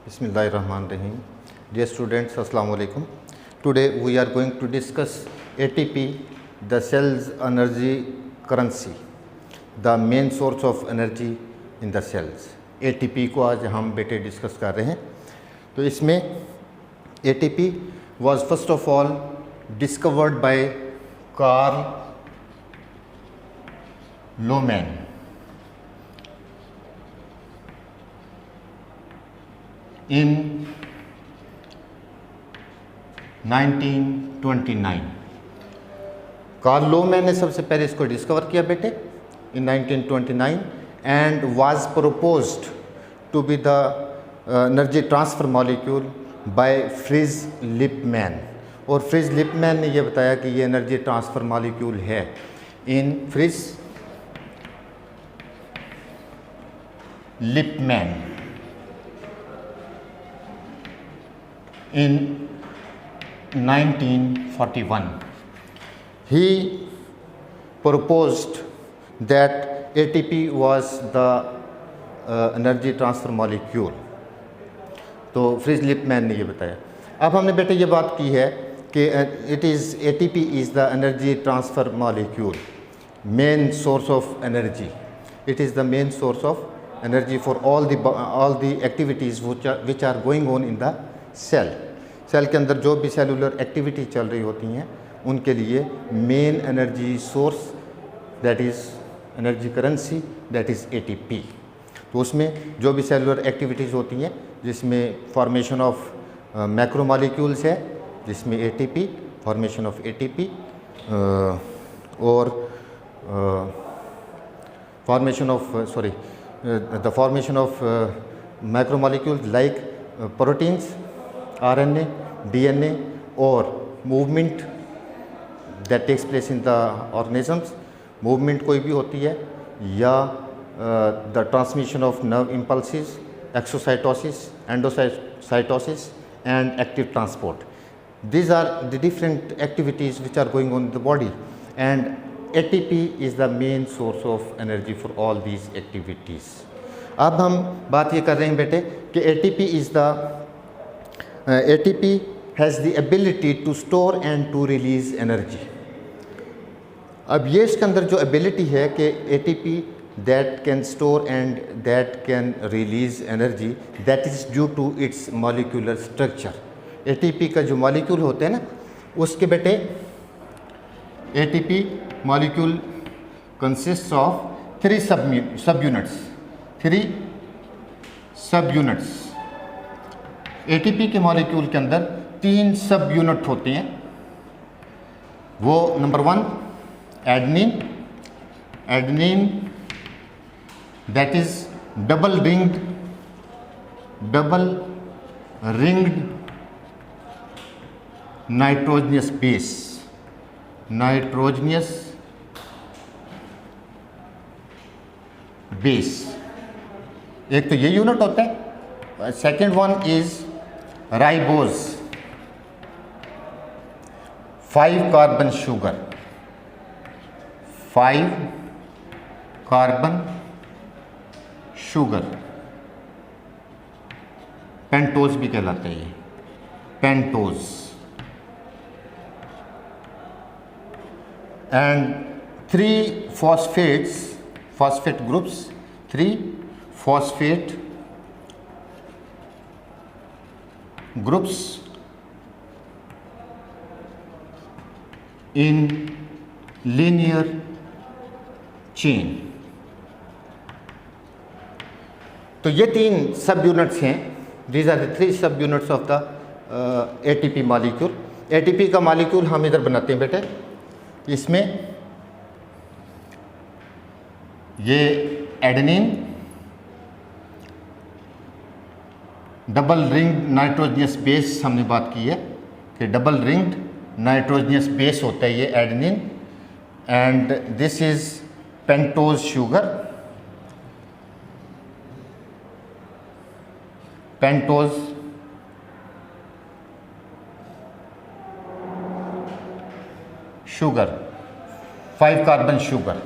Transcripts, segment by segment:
Bismillahirrahmanirrahim. Dear students, Assalamu alaikum. Today we are going to discuss ATP, the cell's energy currency, the main source of energy in the cells. ATP को आज हम बेटे discuss कर रहे हैं. तो इसमें ATP was first of all discovered by Carl Lohmann in 1929. Carl Lohmann ने सबसे पहले इसको डिस्कवर किया बेटे in 1929 and was proposed to be the energy transfer molecule by Fritz Lipmann. और फ्रिज लिपमैन ने यह बताया कि ये एनर्जी ट्रांसफ़र मॉलिक्यूल है in Fritz Lipmann in 1941. He proposed that ATP was the energy transfer molecule. तो fridge Lipmann ने ये बताया. अब हमने बेटे ये बात की है कि ATP is the energy transfer molecule, main source of energy. It is the main source of energy for all the activities which are going on in the cell के अंदर जो भी सेलुलर एक्टिविटी चल रही होती हैं उनके लिए main energy source that is energy currency that is ATP. तो उसमें जो भी सेलुलर एक्टिविटीज़ होती हैं जिसमें फॉर्मेशन ऑफ मैक्रोमॉलिक्यूल्स है जिसमें ATP, फॉर्मेशन ऑफ ATP और formation of macromolecules like proteins, RNA, DNA और movement that takes place in the organisms. movement कोई भी होती है या the transmission of nerve impulses, exocytosis, endocytosis and active transport. These are the different activities which are going on in the body and ATP is the main source of energy for all these activities. अब हम बात ये कर रहे हैं बेटे कि ATP has the ability to store and to release energy. अब ये इसके अंदर जो ability है कि ATP that can store and that can release energy, that is due to its molecular structure. ATP का जो molecule होते हैं ना उसके बेटे ATP molecule consists of three subunits. ATP के मॉलिक्यूल के अंदर 3 सब यूनिट होते हैं. वो number 1 adenine that is double ringed nitrogenous base. एक तो ये यूनिट होता है. Second one is ribose 5 carbon sugar pentose भी कहलाता है ये pentose. And 3 phosphate groups 3 phosphate groups in linear chain. तो ये 3 सब यूनिट्स हैं. दीज आर द 3 सब units of the ATP molecule. ATP का मॉलिक्यूल हम इधर बनाते हैं बेटे. इसमें ये adenine double ringed nitrogenous base हमने बात की है कि डबल रिंग्ड नाइट्रोजनियस बेस होता है ये adenine and this is pentose sugar 5 carbon sugar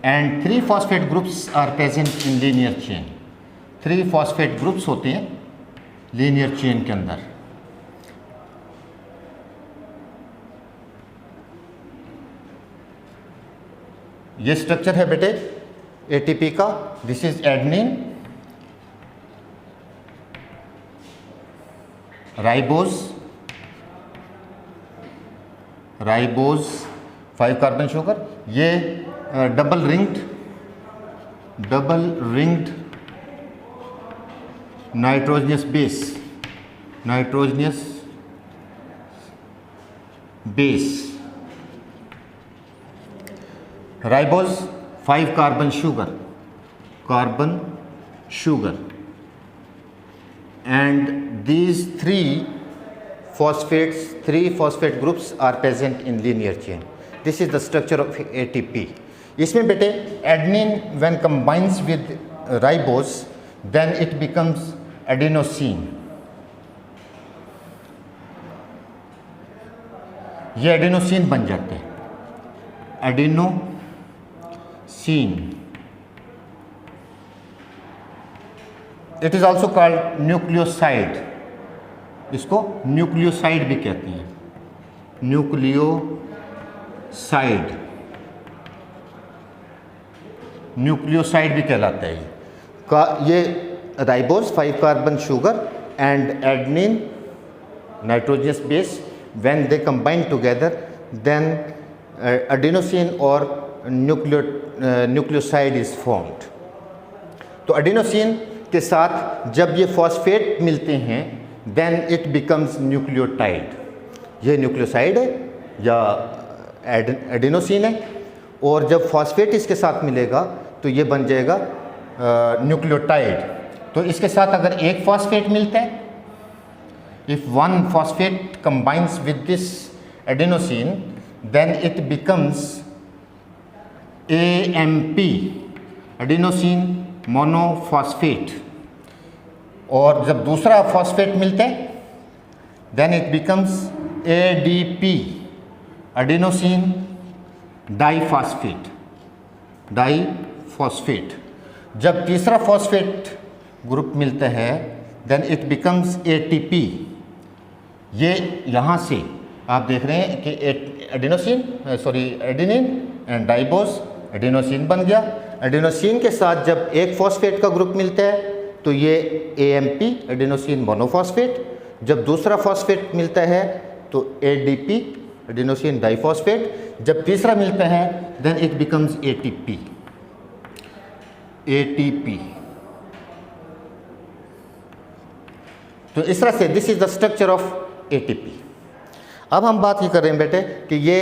and 3 phosphate groups are present in linear chain. 3 phosphate groups होते हैं लीनियर चेन के अंदर। ये स्ट्रक्चर है बेटे एटीपी का। This is adenine, ribose 5 carbon sugar. ये double ringed nitrogenous base ribose 5 carbon sugar and these three phosphate groups are present in linear chain. This is the structure of ATP. इसमें बेटे adenine when combines with ribose then it becomes adenosine. ये adenosine बन जाते हैं, adenosine. It is also called nucleoside, इसको nucleoside भी कहते हैं, न्यूक्लियोसाइड भी कहलाता है ये ribose 5 carbon sugar and adenine nitrogenous base when they combine together then adenosine or nucleoside is formed. तो adenosine के साथ जब ये फॉस्फेट मिलते हैं then it becomes nucleotide. ये न्यूक्लियोसाइड है या एडिनोसिन है, और जब फॉस्फेट इसके साथ मिलेगा तो ये बन जाएगा न्यूक्लियोटाइड। तो इसके साथ अगर एक फॉस्फेट मिलता है, if one phosphate combines with this adenosine then it becomes AMP, adenosine monophosphate, और जब दूसरा फॉस्फेट मिलता है then it becomes ADP, adenosine diphosphate। जब तीसरा फॉस्फेट ग्रुप मिलता है then it becomes ATP। ये यहाँ से आप देख रहे हैं कि एडेनिन एंड राइबोज एडिनोसिन बन गया। एडिनोसिन के साथ जब एक फॉस्फेट का ग्रुप मिलता है तो ये AMP, एडिनोसिन मोनोफॉस्फेट। जब दूसरा फॉस्फेट मिलता है तो ADP, एडिनोसिन डाइफॉस्फेट। जब तीसरा मिलता है देन इट बिकम्स ATP। तो इस तरह से this is the structure of ATP। अब हम बात ये कर रहे हैं बेटे कि ये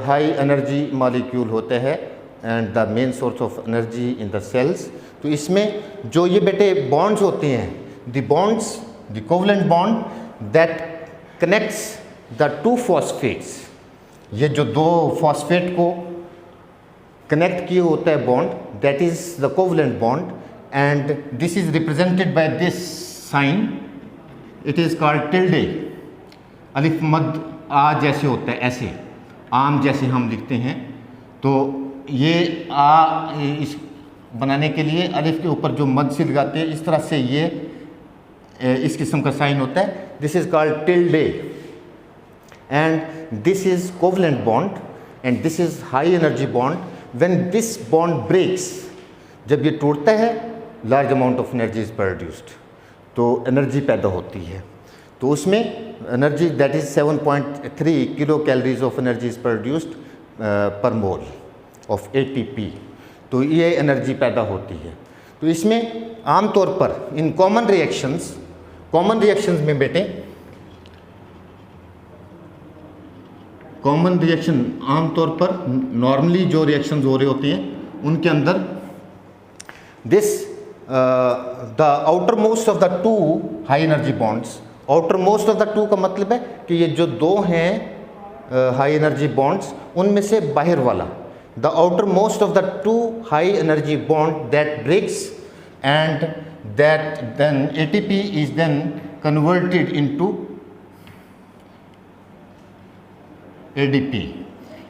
हाई एनर्जी मॉलिक्यूल होते हैं and the main source of energy in the cells. तो इसमें जो ये बेटे बॉन्ड्स होते हैं, the covalent bond that connects the two phosphates, ये जो दो फॉस्फेट को कनेक्ट किए होता है bond, that is the covalent bond and this is represented by this sign. It is called tilde. अलिफ मद आ जैसे होता है, ऐसे आम जैसे हम लिखते हैं, तो ये आ इस बनाने के लिए अलिफ के ऊपर जो मद से लगाते हैं, इस तरह से ये इस किस्म का साइन होता है। This is called tilde and this is covalent bond and this is high energy bond. When this bond breaks, जब ये टूटता है, large amount of energy is produced, तो एनर्जी पैदा होती है। तो उसमें energy that is 7.3 kilo calories of energy is produced per mole of ATP। तो ये एनर्जी पैदा होती है। तो इसमें आमतौर पर इन कॉमन रिएक्शंस में बेटे, कॉमन रिएक्शन आमतौर पर नॉर्मली जो रिएक्शंस हो रहे होते हैं उनके अंदर this the outermost of the two high energy bonds, outer most of the to का मतलब है कि ये जो दो हैं हाई एनर्जी बॉन्ड्स, उनमें से बाहर वाला, the outermost of the two high energy bond that breaks and that then ATP is then converted into ADP।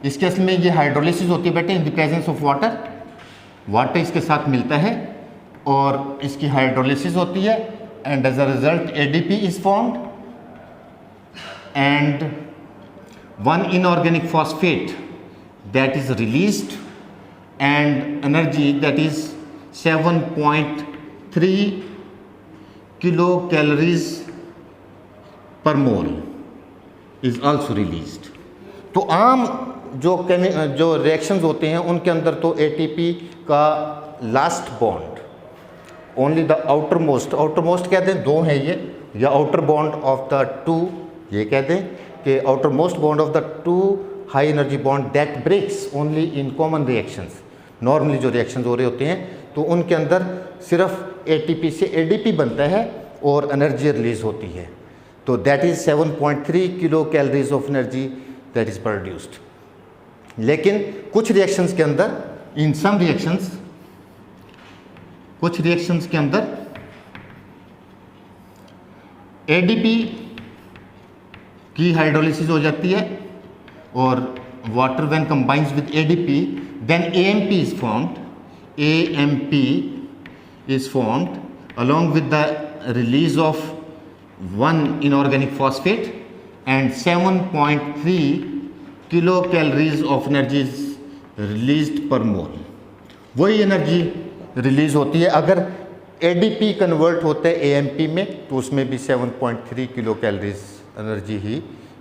इसके असल में ये हाइड्रोलिसिस होती है बेटे in the presence of water इसके साथ मिलता है और इसकी हाइड्रोलिसिस होती है and as a result ADP is formed, and one inorganic phosphate that is released, and energy that is 7.3 kilocalories per mole is also released. तो आम जो रिएक्शंस होते हैं उनके अंदर तो एटीपी का last bond, only the outermost कहते हैं, दो हैं ये, या outer bond of the two ये कहते हैं कि outermost bond of the two high energy bond that breaks only in common reactions. Normally जो रिएक्शंस हो रहे होते हैं तो उनके अंदर सिर्फ एटीपी से एडीपी बनता है और एनर्जी रिलीज होती है, तो that is 7.3 kilo calories of energy that is produced. लेकिन कुछ रिएक्शंस के अंदर, इन सम रिएक्शंस, कुछ रिएक्शंस के अंदर एडीपी की हाइड्रोलिसिस हो जाती है और water when combines with ADP then AMP is formed, AMP is formed along with the release of one inorganic phosphate, and 7.3 kilocalories of energy is released per mole। वही energy release होती है। अगर ADP convert होता है AMP में तो उसमें भी 7.3 किलो कैलोरीज एनर्जी ही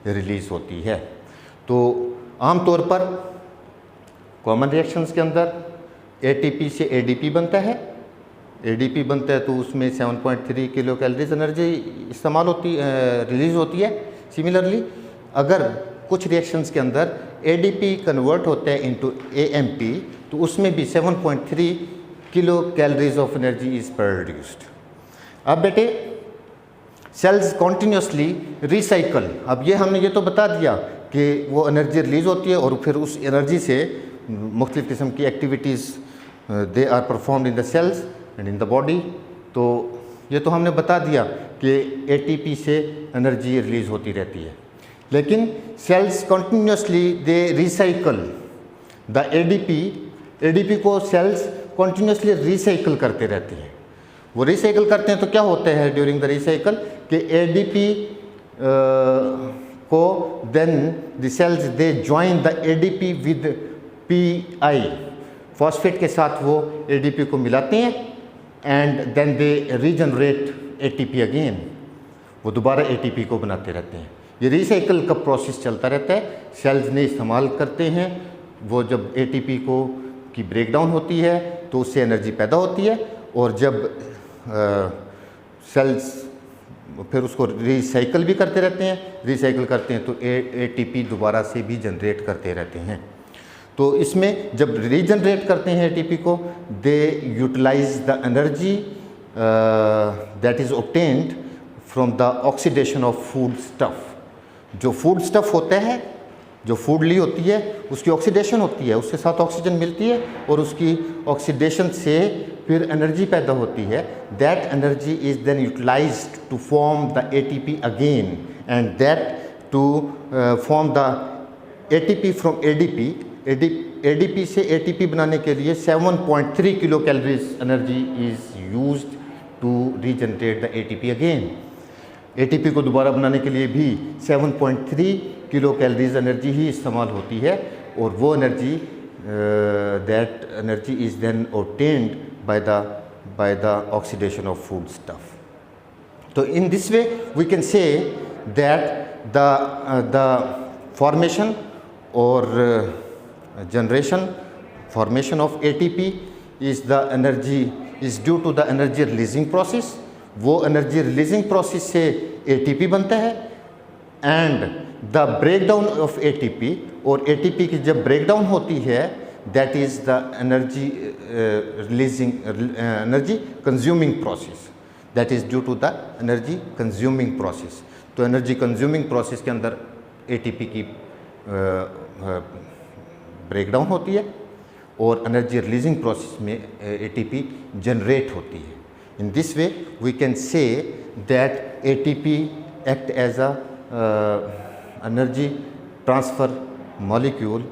रिलीज होती है। तो आमतौर पर कॉमन रिएक्शंस के अंदर ATP से ADP बनता है, ADP बनता है तो उसमें 7.3 किलो कैलोरीज एनर्जी इस्तेमाल होती रिलीज होती है। सिमिलरली अगर कुछ रिएक्शंस के अंदर ADP कन्वर्ट होता है इनटू AMP तो उसमें भी 7.3 kilo calories of energy is produced. अब बेटे सेल्स कॉन्टीन्यूसली रिसाइकल, अब ये हमने ये तो बता दिया कि वो एनर्जी रिलीज होती है और फिर उस एनर्जी से मुख्तलिफ़ किस्म की activities they are performed in the cells and in the body. तो ये तो हमने बता दिया कि ATP से एनर्जी रिलीज़ होती रहती है, लेकिन cells continuously they recycle the ADP को सेल्स कंटिन्यूसली रिसाइकल करते रहते हैं। वो रिसाइकल करते हैं तो क्या होता है ड्यूरिंग द रिसाइकल कि ADP को then the cells they join the ADP with PI, phosphate के साथ वो ADP को मिलाते हैं and then they regenerate ATP again, वो दोबारा ATP को बनाते रहते हैं। ये रिसाइकल का प्रोसेस चलता रहता है, सेल्स ने इस्तेमाल करते हैं। वो जब ATP को की ब्रेकडाउन होती है तो उससे एनर्जी पैदा होती है, और जब सेल्स फिर उसको रिसाइकल भी करते रहते हैं, रिसाइकल करते हैं तो ATP दोबारा से भी जनरेट करते रहते हैं। तो इसमें जब रीजनरेट करते हैं ATP को, they utilise the energy that is obtained from the oxidation of food stuff. जो फूड स्टफ़ होता है, जो फूड ली होती है उसकी ऑक्सीडेशन होती है, उसके साथ ऑक्सीजन मिलती है और उसकी ऑक्सीडेशन से फिर एनर्जी पैदा होती है। That energy is then utilized to form the ATP again, and that to form the ATP from ADP से ATP बनाने के लिए 7.3 kilo calories energy is used to regenerate the ATP again. ATP को दोबारा बनाने के लिए भी 7.3 किलो कैलोरीज एनर्जी ही इस्तेमाल होती है, और वो energy that energy is then obtained by the oxidation of food stuff. तो in this way we can say that the formation और formation of ATP is due to the energy releasing process। वो energy releasing process से ATP बनता है, and the breakdown of ATP, और ATP की जब breakdown होती है that is the energy releasing energy consuming process, that is due to the energy consuming process. तो एनर्जी कंज्यूमिंग प्रोसेस के अंदर ATP की ब्रेकडाउन होती है और एनर्जी रिलीजिंग प्रोसेस में ATP जनरेट होती है। In this way we can say that ATP act as a energy transfer molecule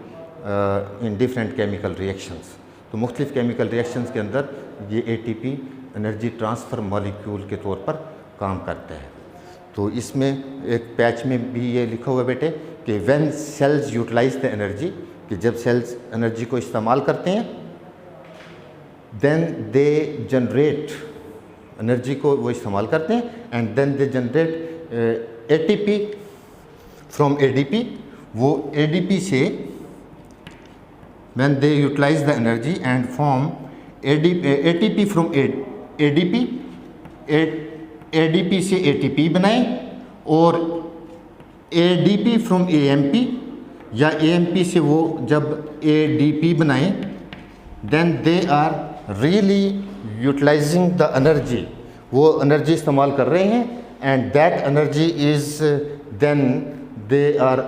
in different chemical reactions. तो मुख्तलिफ केमिकल रिएक्शंस के अंदर ये ATP एनर्जी ट्रांसफ़र मॉलिक्यूल के तौर पर काम करता है। तो इसमें एक पैच में भी ये लिखा हुआ है बेटे कि when cells utilise the energy, कि जब सेल्स एनर्जी को इस्तेमाल करते हैं, देन दे जनरेट, एनर्जी को वो इस्तेमाल करते हैं, and then they generate ATP from ADP. वो एडीपी से when they utilise the energy and form ATP from ADP, ADP से एटीपी बनाएं, और एडीपी फ्रॉम एएमपी या एएमपी से वो जब एडीपी बनाएं, then they are really utilising the energy, वो एनर्जी इस्तेमाल कर रहे हैं, and that energy is then they are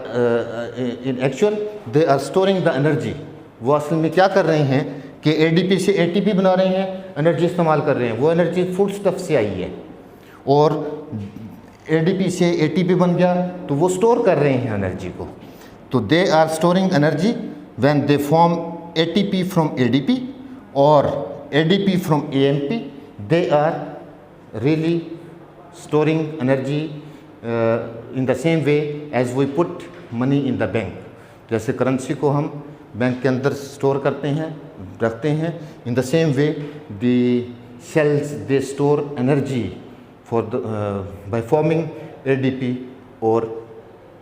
in actual they are storing the energy. वो असल में क्या कर रहे हैं कि एडीपी से एटीपी बना रहे हैं, एनर्जी इस्तेमाल कर रहे हैं, वो एनर्जी फूड स्टफ से आई है, और एडीपी से एटीपी बन गया तो वो स्टोर कर रहे हैं एनर्जी को। तो they are storing energy when they form ATP from ADP और ADP from AMP, they are really storing energy in the same way as we put money in the bank. जैसे currency को हम bank के अंदर store करते हैं, रखते हैं, in the same way the cells they store energy for the by forming ADP और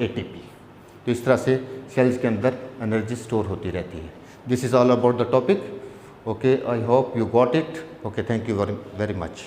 एटीपी। तो इस तरह से सेल्स के अंदर एनर्जी स्टोर होती रहती है। This is all about the topic. Okay, I hope you got it. Okay, thank you very much.